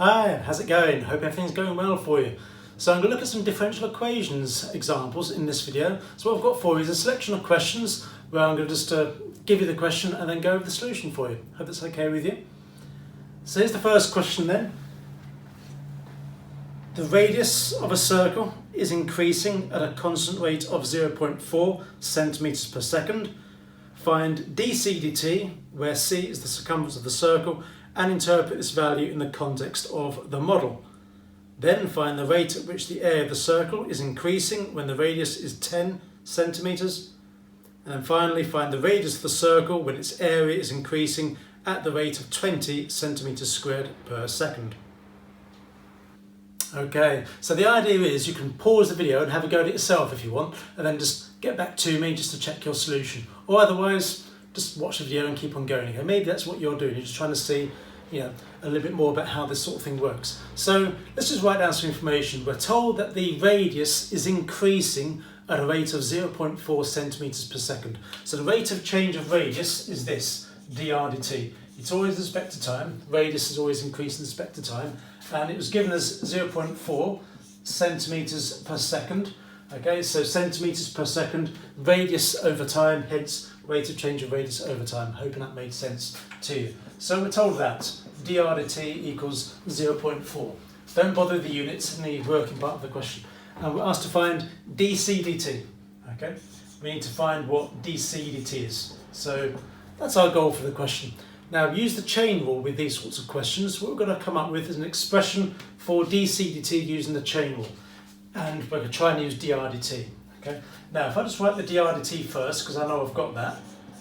Hi, how's it going? Hope everything's going well for you. So I'm going to look at some differential equations examples in this video. So what I've got for you is a selection of questions where I'm going to just give you the question and then go over the solution for you. Hope that's okay with you. So here's the first question then. The radius of a circle is increasing at a constant rate of 0.4 centimeters per second. Find dc dt, where c is the circumference of the circle, and interpret this value in the context of the model. Then find the rate at which the area of the circle is increasing when the radius is 10 centimeters. And then finally find the radius of the circle when its area is increasing at the rate of 20 centimeters squared per second. Okay, so the idea is you can pause the video and have a go at it yourself if you want, and then just get back to me just to check your solution. Or otherwise, just watch the video and keep on going. Okay, maybe that's what you're doing. You're just trying to see, a little bit more about how this sort of thing works. So let's just write down some information. We're told that the radius is increasing at a rate of 0.4 centimeters per second. So the rate of change of radius is this, dr dt. It's always with respect to time. Radius is always increasing with respect to time. And it was given as 0.4 centimeters per second. Okay, so centimeters per second, radius over time, hence rate of change of radius over time. Hoping that made sense to you. So we're told that dr dt equals 0.4. Don't bother with the units in the working part of the question. And we're asked to find dc dt. Okay, we need to find what dc dt is. So that's our goal for the question. Now, use the chain rule with these sorts of questions. What we're going to come up with is an expression for dc dt using the chain rule. And we're going to try and use dr dt. Okay. Now, if I just write the dr dt first, because I know I've got that.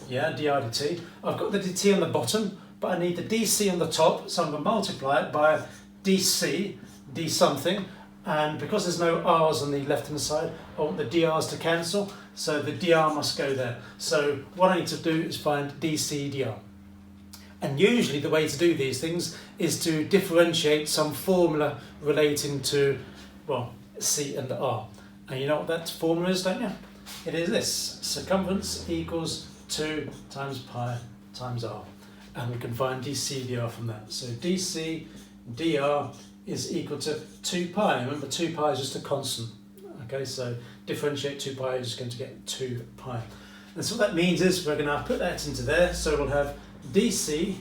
Yeah, dr dt. I've got the dt on the bottom, but I need the dc on the top, so I'm going to multiply it by dc, d something. And because there's no r's on the left-hand side, I want the dr's to cancel, so the dr must go there. So what I need to do is find dc dr. And usually the way to do these things is to differentiate some formula relating to, well, C and R. And you know what that formula is, don't you? It is this, circumference equals 2 times pi times R. And we can find dc dr from that. So dc dr is equal to 2 pi. Remember, 2 pi is just a constant. Okay, so differentiate 2 pi is just going to get 2 pi. And so what that means is we're going to put that into there. So we'll have dc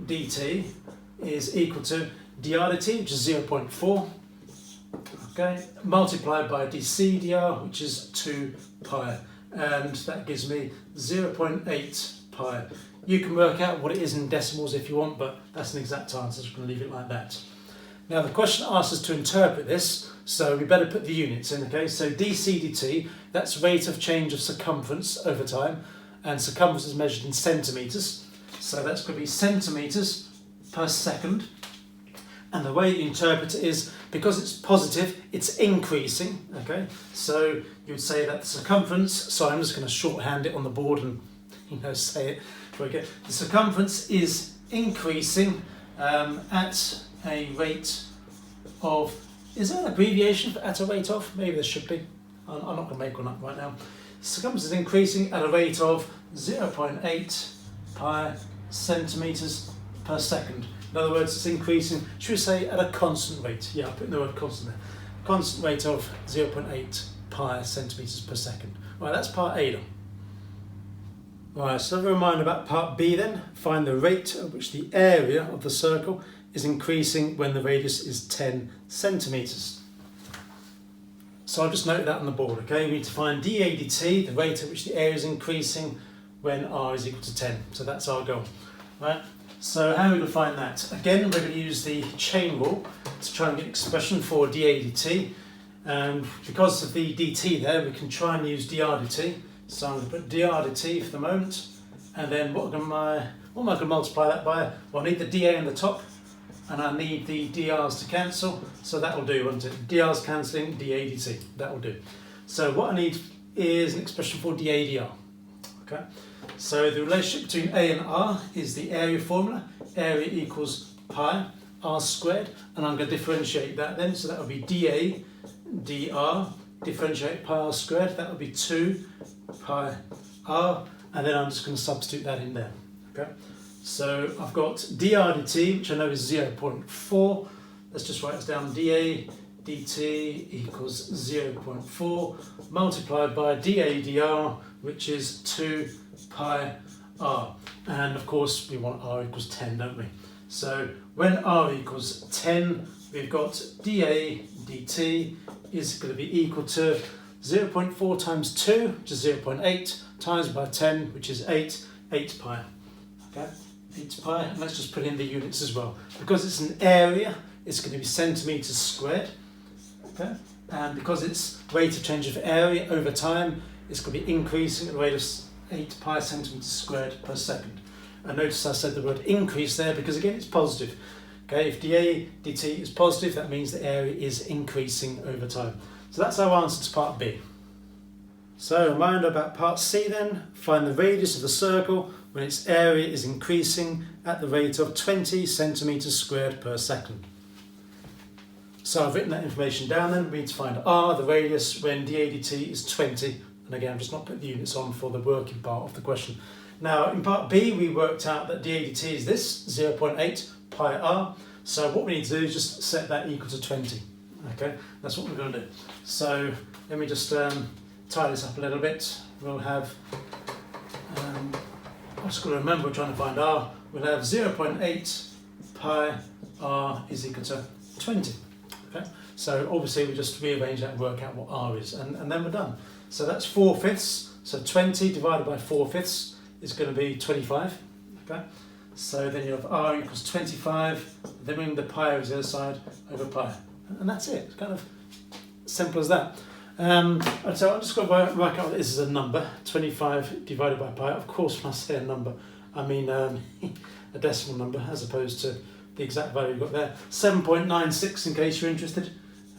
dt is equal to dr dt, which is 0.4, okay, multiplied by dc dr, which is 2 pi, and that gives me 0.8 pi. You can work out what it is in decimals if you want, but that's an exact answer, so I'm going to leave it like that. Now the question asks us to interpret this, so we better put the units in, okay? So dc dt, that's rate of change of circumference over time, and circumference is measured in centimetres. So that's going to be centimetres per second. And the way you interpret it is, because it's positive, it's increasing, okay? So you would say that the circumference, so I'm just going to shorthand it on the board and, say it. Okay. The circumference is increasing at a rate of, is there an abbreviation for at a rate of? Maybe there should be. I'm not going to make one up right now. Circumference is increasing at a rate of 0.8 pi centimeters per second. In other words, it's increasing, should we say, at a constant rate? Yeah, I'll put the word constant there. Constant rate of 0.8 pi centimeters per second. Right, that's part A done. Right, so a reminder about part B then. Find the rate at which the area of the circle is increasing when the radius is 10 centimeters. So I'll just note that on the board, okay? We need to find dA dt, the rate at which the area is increasing when r is equal to 10. So that's our goal, right? So how are we going to find that? Again, we're going to use the chain rule to try and get an expression for dA dt. And because of the dt there, we can try and use dr dt. So I'm going to put dr dt for the moment. And then what am I going to multiply that by? Well, I need the dA on the top, and I need the dr's to cancel. So that will do, won't it? Dr's cancelling, dA dt. That will do. So what I need is an expression for dA dr. Okay. So the relationship between A and R is the area formula. Area equals pi r squared, and I'm going to differentiate that then. So that will be dA dr, differentiate pi r squared, that will be 2 pi r, and then I'm just going to substitute that in there. Okay. So I've got dr dt, which I know is 0.4, let's just write this down. dA dt equals 0.4 multiplied by dA dr, which is 2 pi r. And of course we want r equals 10, don't we? So when r equals 10, we've got dA dt is going to be equal to 0.4 times 2, which is 0.8, times by 10, which is 8 pi. Okay, 8 pi, and let's just put in the units as well. Because it's an area, it's going to be centimetres squared. Okay, and because it's rate of change of area over time, it's going to be increasing at the rate of 8 pi centimetres squared per second. And notice I said the word increase there because again it's positive. Okay, if dA dt is positive, that means the area is increasing over time. So that's our answer to part B. So a reminder about part C then. Find the radius of the circle when its area is increasing at the rate of 20 centimetres squared per second. So I've written that information down then. We need to find r, the radius, when dA dt is 20. And again, I've just not put the units on for the working part of the question. Now in part B, we worked out that dA dt is this, 0.8 pi r. So what we need to do is just set that equal to 20. Okay, that's what we're going to do. So let me just tie this up a little bit. We'll have, I'm just going to remember we're trying to find r. We'll have 0.8 pi r is equal to 20. Okay, so obviously we just rearrange that and work out what r is, and then we're done. So that's 4/5. So 20 divided by 4/5 is going to be 25. Okay, so then you have r equals 25. Then we move the pi over the other side over pi. And that's it. It's kind of simple as that. So I'm just going to work out that this is a number, 25 divided by pi. Of course, when I say a number, I mean a decimal number as opposed to the exact value you've got there. 7.96 in case you're interested.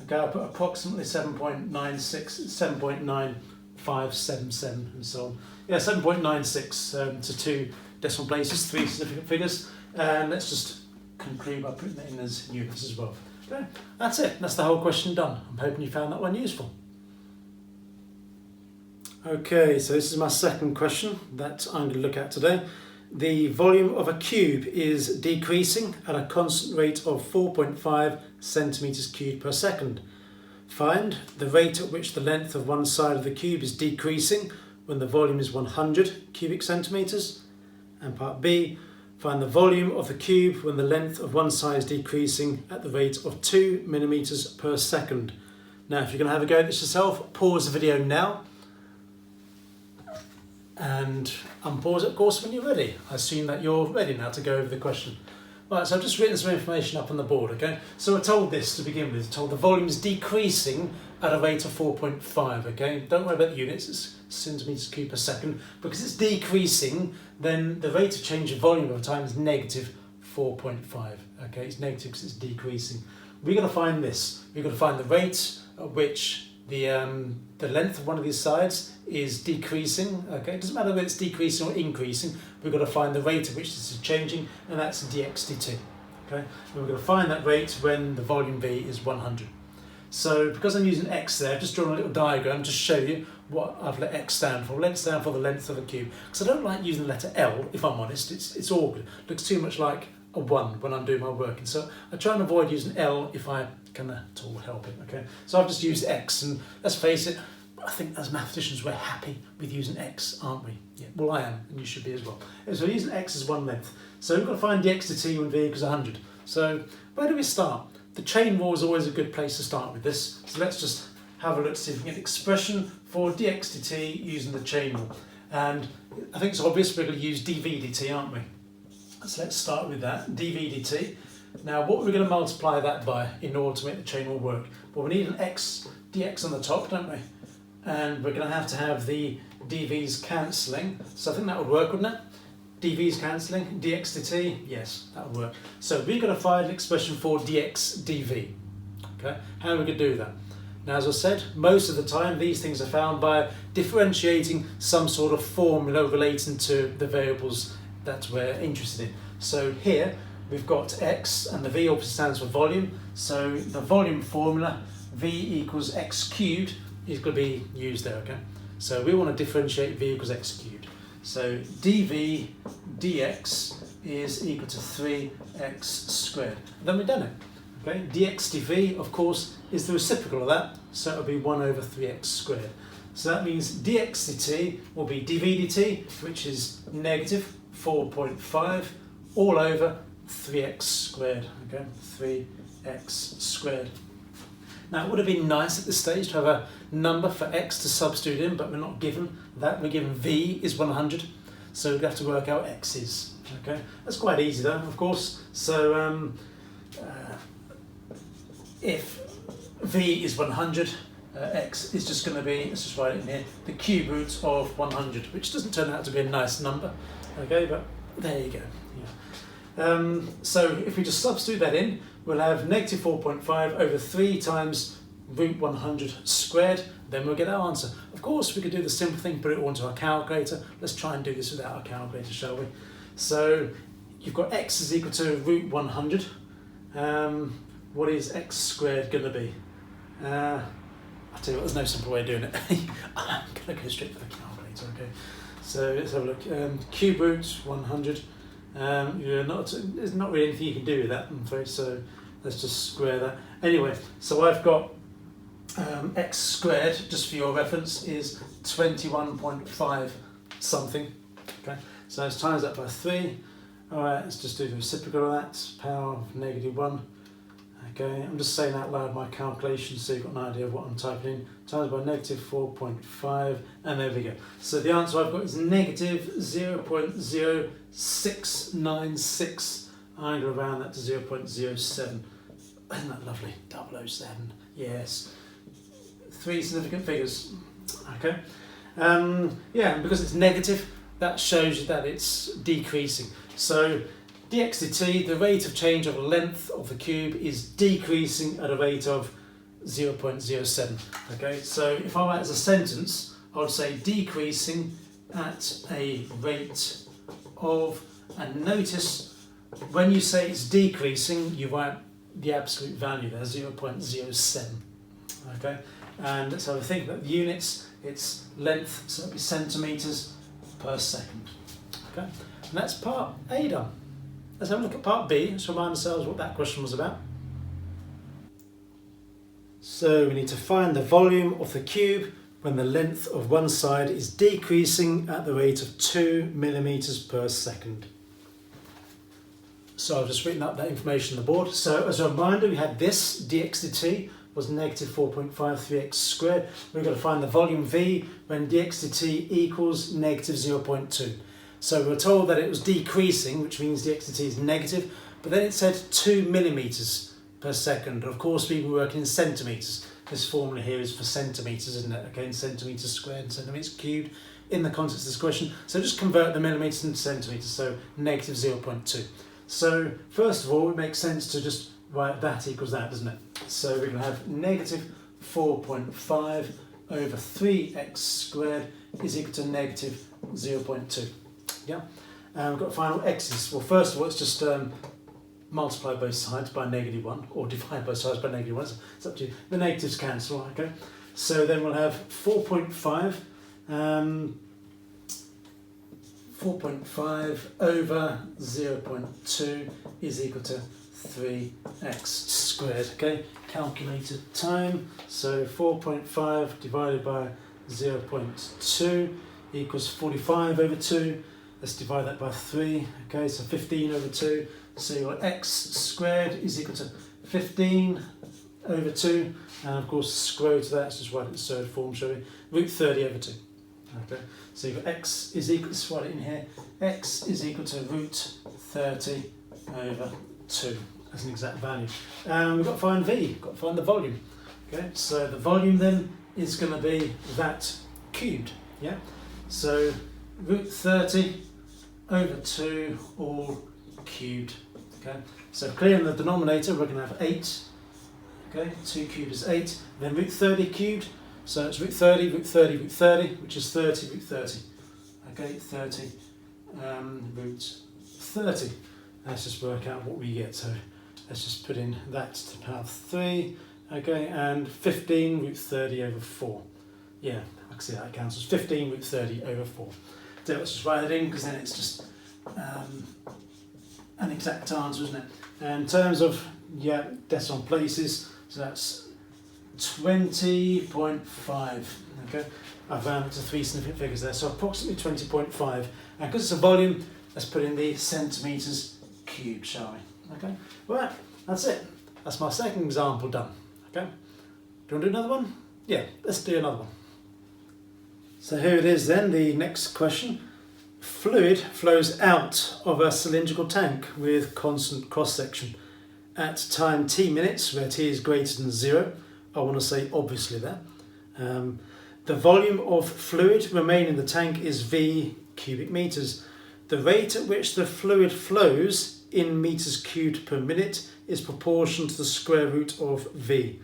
Okay, I'll put approximately 7.96, 7.9577 and so on. Yeah, 7.96 to 2 decimal places, 3 significant figures. And let's just conclude by putting that in as units as well. Okay, that's it. That's the whole question done. I'm hoping you found that one useful. Okay, so this is my second question that I'm going to look at today. The volume of a cube is decreasing at a constant rate of 4.5 centimetres cubed per second. Find the rate at which the length of one side of the cube is decreasing when the volume is 100 cubic centimetres. And part B, find the volume of the cube when the length of one side is decreasing at the rate of 2 millimetres per second. Now, if you're going to have a go at this yourself, pause the video now and unpause it, of course, when you're ready. I assume that you're ready now to go over the question. Right, so I've just written some information up on the board, okay? So we're told this to begin with, told the volume is decreasing at a rate of 4.5, okay? Don't worry about the units, it's centimetres cubed per second. Because it's decreasing, then the rate of change of volume over time is negative 4.5, okay? It's negative because it's decreasing. We're going to find this. We're going to find the rate at which the length of one of these sides is decreasing, okay? It doesn't matter whether it's decreasing or increasing, we've got to find the rate at which this is changing, and that's dx dt, okay? And we're going to find that rate when the volume V is 100. So because I'm using x there, I've just drawn a little diagram to show you what I've let x stand for. Let it stand for the length of a cube. Because I don't like using the letter L, if I'm honest. It's awkward. It looks too much like a 1 when I'm doing my work. And so I try and avoid using L if I can at all help it. Okay. So I've just used x, and let's face it, I think as mathematicians we're happy with using x, aren't we? Yeah. Well, I am, and you should be as well. So we're using x as one length. So we've got to find dx dt when v equals 100. So where do we start? The chain rule is always a good place to start with this. So let's just have a look to see if we can get an expression for dx dt using the chain rule. And I think it's obvious we're going to use dv dt, aren't we? So let's start with that, dv dt. Now what are we going to multiply that by in order to make the chain rule work? Well, we need an x dx on the top, don't we? And we're going to have the dv's cancelling. So I think that would work, wouldn't it? dv's cancelling, dx dt, yes, that would work. So we're going to find an expression for dx dv. Okay, how are we going to do that? Now, as I said, most of the time these things are found by differentiating some sort of formula relating to the variables that we're interested in. So here we've got x, and the v obviously stands for volume. So the volume formula, v equals x cubed, is going to be used there, okay? So we want to differentiate v equals x cubed. So dv dx is equal to 3x squared. Then we've done it. Okay, dx dv, of course, is the reciprocal of that, so it'll be 1 over 3x squared. So that means dx dt will be dv dt, which is negative 4.5 all over 3x squared. Okay, 3x squared. Now, it would have been nice at this stage to have a number for x to substitute in, but we're not given that. We're given v is 100, so we have to work out x is. Okay, that's quite easy though, of course. So if v is 100, x is just going to be, let's just write it in here, the cube root of 100, which doesn't turn out to be a nice number. Okay, but there you go. Yeah. So if we just substitute that in, we'll have negative 4.5 over 3 times root 100 squared, then we'll get our answer. Of course, we could do the simple thing, put it all into our calculator. Let's try and do this without our calculator, shall we? So you've got x is equal to root 100. What is x squared going to be? I'll tell you what, there's no simple way of doing it. I'm going to go straight for the calculator, okay? So let's have a look. Cube root 100. There's not really anything you can do with that, I'm afraid, so let's just square that. Anyway, so I've got x squared, just for your reference, is 21.5 something. Okay, so let's times that by 3. Alright, let's just do the reciprocal of that, power of negative 1. Okay, I'm just saying out loud my calculation so you've got an idea of what I'm typing in. Times by negative 4.5, and there we go. So the answer I've got is negative 0.0696. I'm going to round that to 0.07. Isn't that lovely? 007. Yes. 3 significant figures. Okay. Yeah, and because it's negative, that shows you that it's decreasing. So dx dt, the rate of change of the length of the cube is decreasing at a rate of 0.07. Okay, so if I write as a sentence, I would say decreasing at a rate of, and notice when you say it's decreasing, you write the absolute value there, 0.07. Okay, and let's have a think about the units. It's length, so it'll be centimetres per second. Okay, and that's part A done. Let's have a look at part B. Let's remind ourselves what that question was about. So we need to find the volume of the cube when the length of one side is decreasing at the rate of 2 millimeters per second. So I've just written up that information on the board. So as a reminder, we had this dx dt was negative 4.53x squared. We've got to find the volume V when dx dt equals negative 0.2. So we were told that it was decreasing, which means dx dt is negative, but then it said 2 millimeters per second. Of course, we were working in centimeters. This formula here is for centimeters, isn't it? Okay, in centimeters squared and centimeters cubed in the context of this question. So just convert the millimeters into centimeters, so negative 0.2. So first of all, it makes sense to just write that equals that, doesn't it? So we're going to have negative 4.5 over 3x squared is equal to negative 0.2. Yeah, we've got final x's. Well, first of all, it's just multiply both sides by negative 1, or divide both sides by negative 1. It's up to you. The negatives cancel, okay? So then we'll have 4.5 over 0.2 is equal to 3x squared, okay? Calculated time. So 4.5 divided by 0.2 equals 45 over 2. Let's divide that by 3, okay, so 15 over 2. So your x squared is equal to 15 over 2. And of course, square root of that, let's just write it in third form, shall we? Root 30 over 2. Okay, so you've got x is equal, let's write it in here, x is equal to root 30 over 2 as an exact value. We've got to find v, we've got to find the volume. Okay, so the volume then is going to be that cubed, yeah? So root 30 over 2 all cubed. Okay, so clear in the denominator we're going to have 8. Okay, 2 cubed is 8. Then root 30 cubed, so it's root 30, root 30, root 30, which is 30 root 30. Okay, 30 root 30. Let's just work out what we get. So let's just put in that to the power of 3. Okay, and 15 root 30 over 4. Yeah, I can see how it cancels. 15 root 30 over 4. So let's just write it in, because then it's just an exact answer, isn't it? And in terms of yeah, decimal places, so that's 20.5. Okay, I've rounded to 3 significant figures there, so approximately 20.5. And because it's a volume, let's put in the centimetres cubed, shall we? Okay, right, that's it. That's my second example done. Okay, do you want to do another one? Yeah, let's do another one. So here it is then, the next question. Fluid flows out of a cylindrical tank with constant cross-section at time t minutes, where t is greater than 0. I want to say obviously there. The volume of fluid remaining in the tank is V cubic meters. The rate at which the fluid flows in meters cubed per minute is proportional to the square root of V.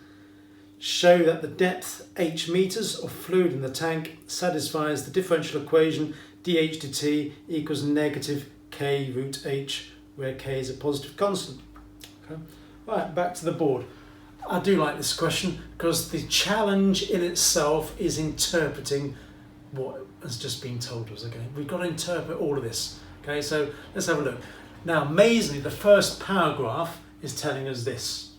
Show that the depth h meters of fluid in the tank satisfies the differential equation dH dt equals negative k root h, where k is a positive constant. Okay. Right, back to the board. I do like this question because the challenge in itself is interpreting what has just been told us. Okay, we've got to interpret all of this. Okay, so let's have a look. Now, amazingly, the first paragraph is telling us this.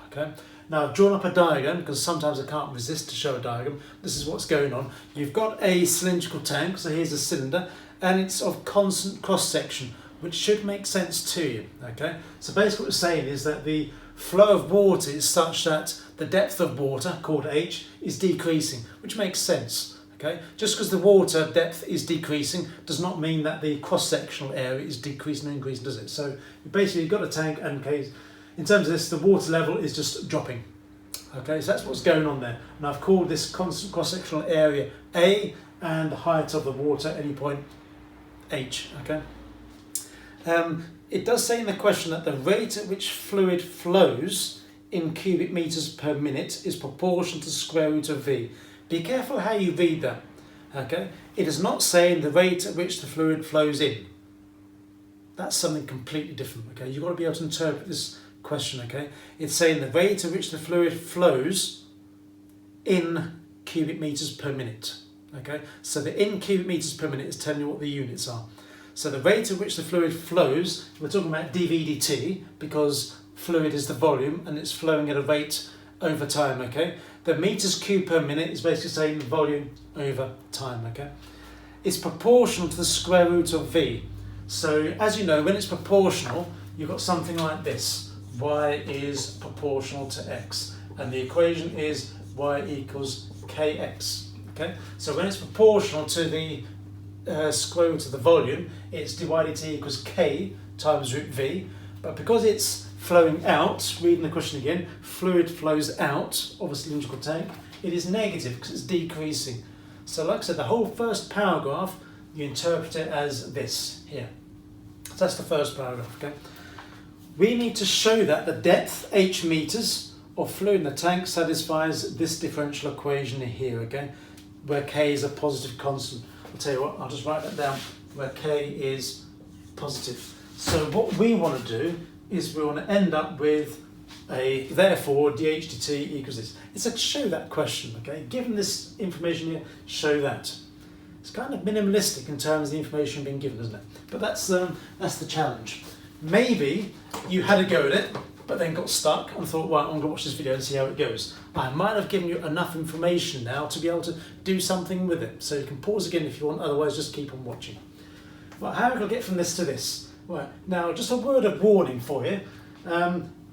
Okay, now I've drawn up a diagram because sometimes I can't resist to show a diagram. This is what's going on. You've got a cylindrical tank, so here's a cylinder, and it's of constant cross section, which should make sense to you. Okay, so basically what we're saying is that the flow of water is such that the depth of water, called h, is decreasing, which makes sense. Okay, just because the water depth is decreasing does not mean that the cross-sectional area is decreasing or increasing, does it? So basically you've got a tank, and okay, in terms of this, the water level is just dropping. Okay, so that's what's going on there. And I've called this constant cross-sectional area A, and the height of the water at any point h. Okay. It does say in the question that the rate at which fluid flows in cubic meters per minute is proportional to the square root of V. Be careful how you read that. Okay, it is not saying the rate at which the fluid flows in. That's something completely different. Okay, you've got to be able to interpret this question. Okay, it's saying the rate at which the fluid flows in cubic meters per minute. Okay, so the in cubic meters per minute is telling you what the units are. So the rate at which the fluid flows, we're talking about dV dt because fluid is the volume and it's flowing at a rate over time, okay? The meters cubed per minute is basically saying the volume over time, okay? It's proportional to the square root of V. So as you know, when it's proportional, you've got something like this. Y is proportional to x. And the equation is y equals kx, okay? So when it's proportional to the square root of the volume, it's dy dt equals k times root v, but because it's flowing out, reading the question again, fluid flows out of a cylindrical tank, it is negative because it's decreasing. So like I said, the whole first paragraph, you interpret it as this here. So that's the first paragraph, okay? We need to show that the depth, h meters, of fluid in the tank satisfies this differential equation here, okay? Where k is a positive constant. I'll tell you what, I'll just write that down, where k is positive. So what we want to do is we want to end up with a, therefore, dH dt equals this. It's a show that question, okay? Given this information here, show that. It's kind of minimalistic in terms of the information being given, isn't it? But that's the challenge. Maybe you had a go at it, but then got stuck and thought, well, I'm going to watch this video and see how it goes. I might have given you enough information now to be able to do something with it. So you can pause again if you want, otherwise just keep on watching. Well, how can I get from this to this? Right, now just a word of warning for you.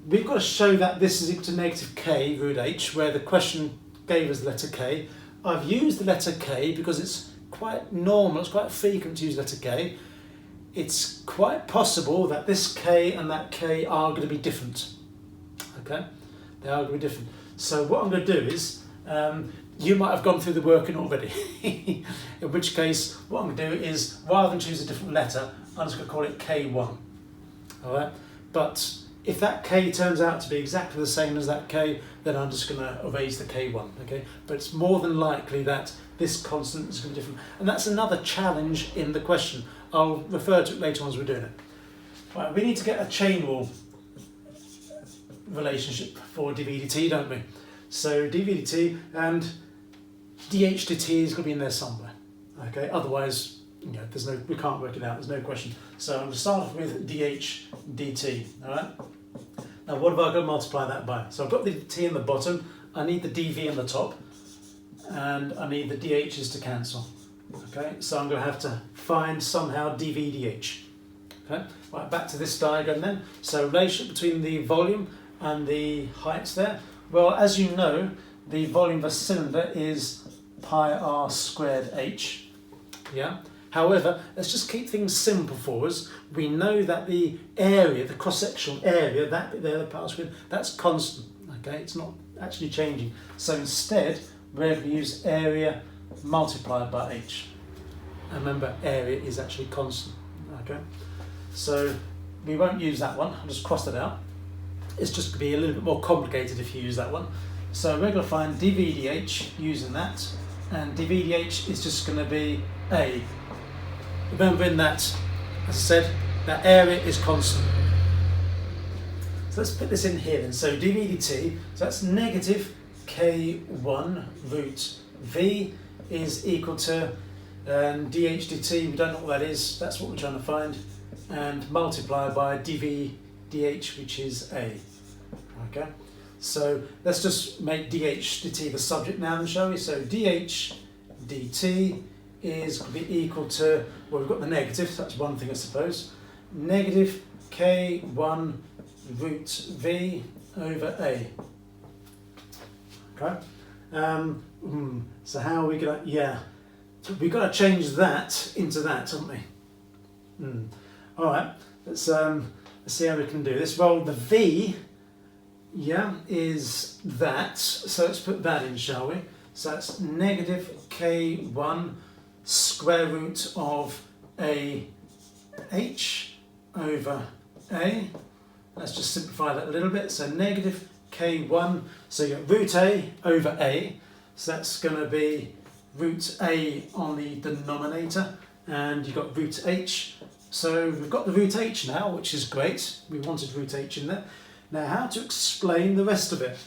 We've got to show that this is equal to negative k root h, where the question gave us the letter k. I've used the letter k because it's quite normal, it's quite frequent to use the letter k. It's quite possible that this k and that k are going to be different. Okay, they are going to be different. So what I'm going to do is, you might have gone through the working already. In which case, what I'm going to do is, rather than choose a different letter, I'm just going to call it k1. All right. But if that k turns out to be exactly the same as that k, then I'm just going to erase the k1. Okay. But it's more than likely that this constant is going to be different, and that's another challenge in the question. I'll refer to it later on as we're doing it. Right, we need to get a chain rule relationship for dV dt, don't we? So dV dt and dH dt is going to be in there somewhere. Okay, otherwise, you know, we can't work it out. There's no question. So I'm going to start off with dH dt. All right. Now what have I got to multiply that by? So I've got the t in the bottom, I need the dv in the top, and I need the dh's to cancel. Okay, so I'm going to have to find somehow dv dh. Okay, right, back to this diagram then. So relationship between the volume and the heights there. Well, as you know, the volume of a cylinder is pi r squared h. Yeah. However, let's just keep things simple for us. We know that the area, the cross-sectional area, that bit there, the pi r squared, that's constant. Okay, it's not actually changing. So instead, we're going to use area multiplied by h. And remember, area is actually constant. Okay, so we won't use that one. I'll just cross it out. It's just going to be a little bit more complicated if you use that one. So we're going to find dv dh using that, and dv dh is just going to be a. Remembering that, as I said, that area is constant. So let's put this in here then. So dv dt, so that's negative k1 root v is equal to dh dt, we don't know what that is, that's what we're trying to find, and multiply by dv dh, which is a. Okay, so let's just make dh dt the subject now then, shall we? So dh dt is going to be equal to, well, we've got the negative, so that's one thing I suppose, negative k1 root v over a. Okay, so how are we going to, yeah, we've got to change that into that, haven't we? All right, let's see how we can do this. Well, the v, yeah, is that, so let's put that in, shall we? So that's negative k1 square root of a h over a. Let's just simplify that a little bit. So negative k1, so you get root a over a, so that's going to be root a on the denominator, and you've got root h. So we've got the root h now, which is great. We wanted root h in there. Now how to explain the rest of it?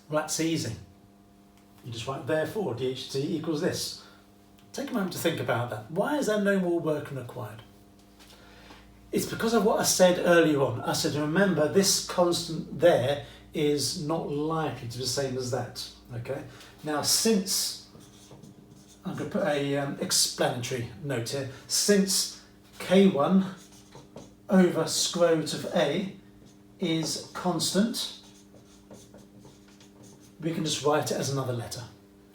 Well, that's easy. You just write therefore dht equals this. Take a moment to think about that. Why is there no more work required? It's because of what I said earlier on. I said, remember, this constant there is not likely to be the same as that. Okay. Now, since I'm going to put a explanatory note here, since k1 over square root of a is constant, we can just write it as another letter.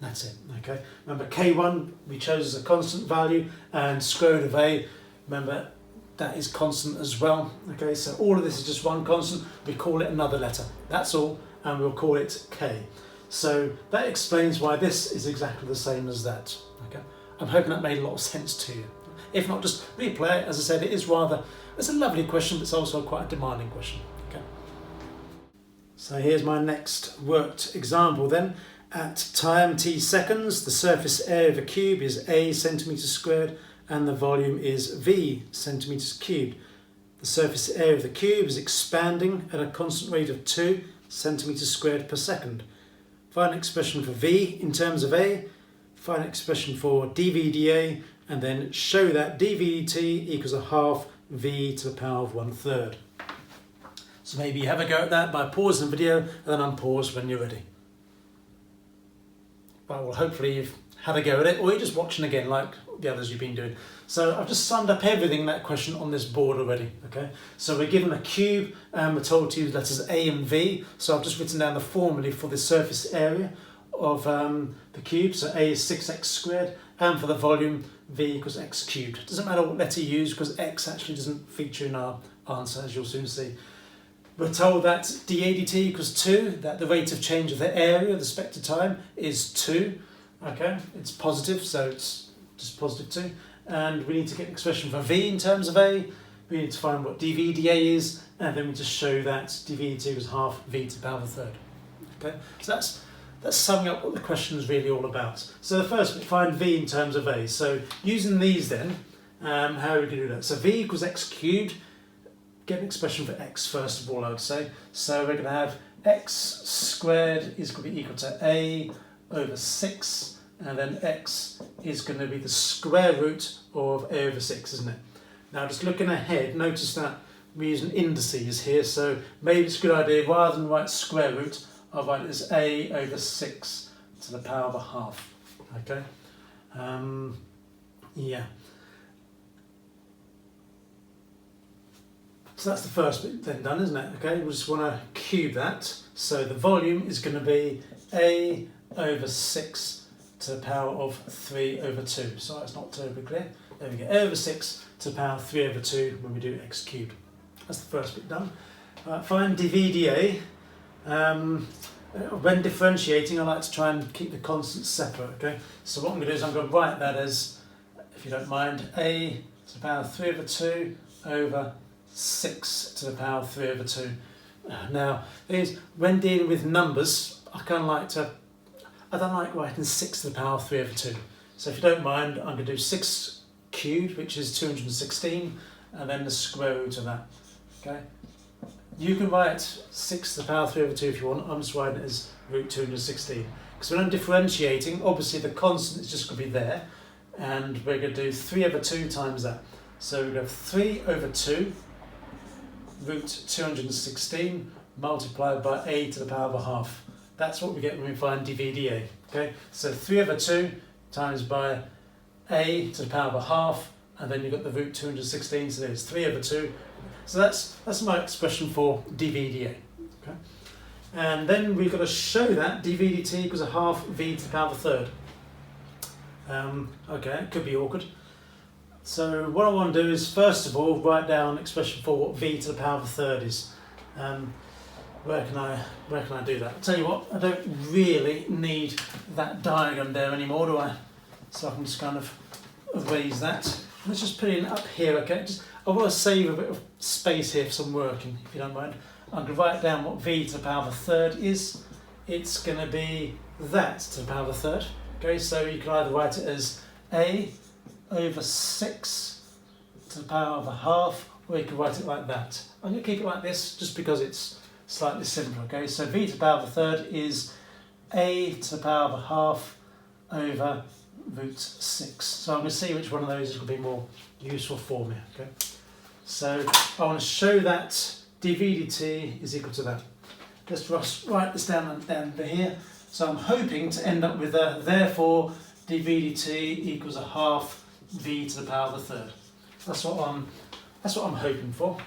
That's it, okay? Remember, k1 we chose as a constant value, and square root of a, remember, that is constant as well. Okay, so all of this is just one constant. We call it another letter. That's all, and we'll call it k. So that explains why this is exactly the same as that. Okay, I'm hoping that made a lot of sense to you. If not, just replay it. As I said, it is rather, it's a lovely question, but it's also quite a demanding question. Okay. So here's my next worked example then. At time t seconds, the surface area of a cube is a centimetres squared and the volume is v centimetres cubed. The surface area of the cube is expanding at a constant rate of 2 centimetres squared per second. Find an expression for v in terms of a, find an expression for dv dA, and then show that dv dt equals a half v to the power of 1/3. So maybe you have a go at that by pausing the video and then unpause when you're ready. Well, hopefully you've had a go at it, or you're just watching again like the others you've been doing. So I've just summed up everything in that question on this board already. Okay, so we're given a cube and we're told to use letters A and V. So I've just written down the formula for the surface area of the cube. So A is 6x squared, and for the volume, V equals x cubed. Doesn't matter what letter you use because x actually doesn't feature in our answer, as you'll soon see. We're told that dA dt equals 2, that the rate of change of the area with respect to time is 2. Okay, it's positive, so it's just positive 2. And we need to get an expression for v in terms of a. We need to find what dv dA is, and then we just show that dv dt is half v to the power of a third. Okay, so that's summing up what the question is really all about. So the first bit, find v in terms of a. So using these then, how are we going to do that? So v equals x cubed. Get an expression for x first of all, I would say. So we're going to have x squared is going to be equal to a over 6, and then x is going to be the square root of a over 6, isn't it? Now just looking ahead, notice that we're using indices here, so maybe it's a good idea, rather than write square root, I'll write it as a over 6 to the power of a half. Okay, yeah. So that's the first bit then done, isn't it? Okay, we just want to cube that. So the volume is going to be a over 6 to the power of 3 over 2. So it's not terribly clear. There we go, a over 6 to the power of 3 over 2 when we do x cubed. That's the first bit done. Find dVdA. When differentiating, I like to try and keep the constants separate. Okay, so what I'm going to do is I'm going to write that as, if you don't mind, a to the power of 3 over 2 over 6 to the power of 3 over 2. Now, when dealing with numbers, I don't like writing 6 to the power of 3 over 2. So if you don't mind, I'm going to do 6 cubed, which is 216, and then the square root of that. Okay. You can write 6 to the power of 3 over 2 if you want. I'm just writing it as root 216. Because when I'm differentiating, obviously the constant is just going to be there, and we're going to do 3 over 2 times that. So we have 3 over 2 root 216 multiplied by a to the power of a half. That's what we get when we find dVdA. Okay, so 3 over 2 times by a to the power of a half, and then you've got the root 216, so there's 3 over 2. So that's my expression for dVdA. Okay, and then we've got to show that dV/dt equals a half v to the power of a third. Okay, it could be awkward. So what I want to do is, first of all, write down an expression for what v to the power of a third is. Where can I do that? I'll tell you what, I don't really need that diagram there anymore, do I? So I can just kind of erase that. Let's just put it in up here, okay? I want to save a bit of space here for some working, if you don't mind. I'm going to write down what v to the power of a third is. It's going to be that to the power of a third. Okay, so you can either write it as a over 6 to the power of a half, or you can write it like that. I'm going to keep it like this just because it's slightly simpler. Okay, so v to the power of a third is a to the power of a half over root 6. So I'm going to see which one of those is going to be more useful for me. Okay, so I want to show that dV/dt is equal to that. Let's write this down here. So I'm hoping to end up with a, therefore dV/dt equals a half v to the power of a third. That's what I'm hoping for.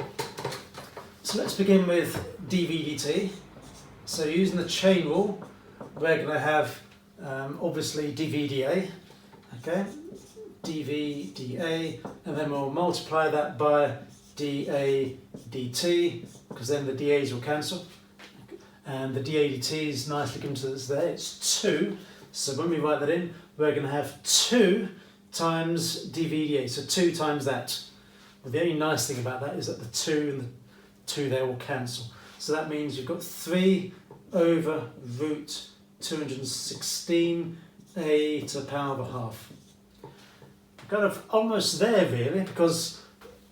So let's begin with dV/dt. So using the chain rule, we're going to have obviously dV/dA. Okay, dV/dA, and then we'll multiply that by dA/dt, because then the dA's will cancel. And the dA/dt is nicely given to us there, it's 2. So when we write that in, we're going to have 2 times dV/dA, so 2 times that. Well, the only nice thing about that is that the 2 and the 2 there will cancel. So that means you've got 3 over root 216 a to the power of a half. Kind of almost there really, because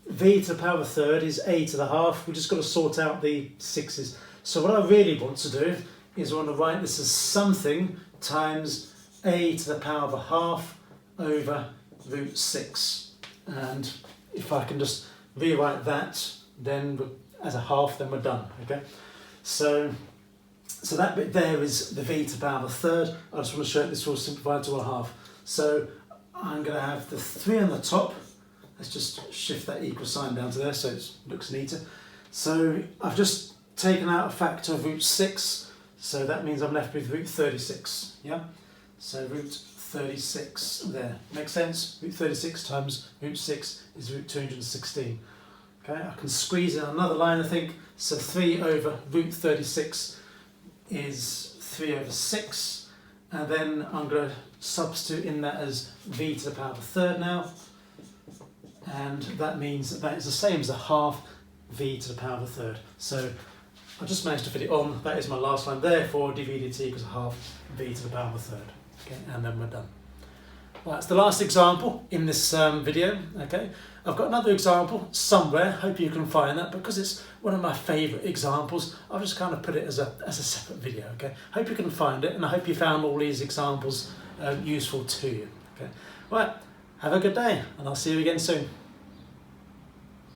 v to the power of a third is a to the half. We've just got to sort out the 6's. So what I really want to do is I want to write this as something times a to the power of a half over root 6. And if I can just rewrite that then as a half, then we're done. Okay, so that bit there is the v to the power of a third. I just want to show this all simplified to a half. So I'm going to have the 3 on the top. Let's just shift that equal sign down to there so it looks neater. So I've just taken out a factor of root 6, so that means I'm left with root 36. Yeah, so root 36 there. Makes sense? Root 36 times root 6 is root 216. Okay, I can squeeze in another line, I think. So 3 over root 36 is 3 over 6, and then I'm going to substitute in that as v to the power of a third now, and that means that is the same as a half v to the power of a third. So I just managed to fit it on. That is my last line. Therefore, dV/dt equals a half v to the power of a third. Okay, and then we're done. Well, that's the last example in this video. Okay, I've got another example somewhere. Hope you can find that, because it's one of my favourite examples. I've just kind of put it as a separate video. Okay, hope you can find it, and I hope you found all these examples useful to you. Okay, right. Have a good day, and I'll see you again soon.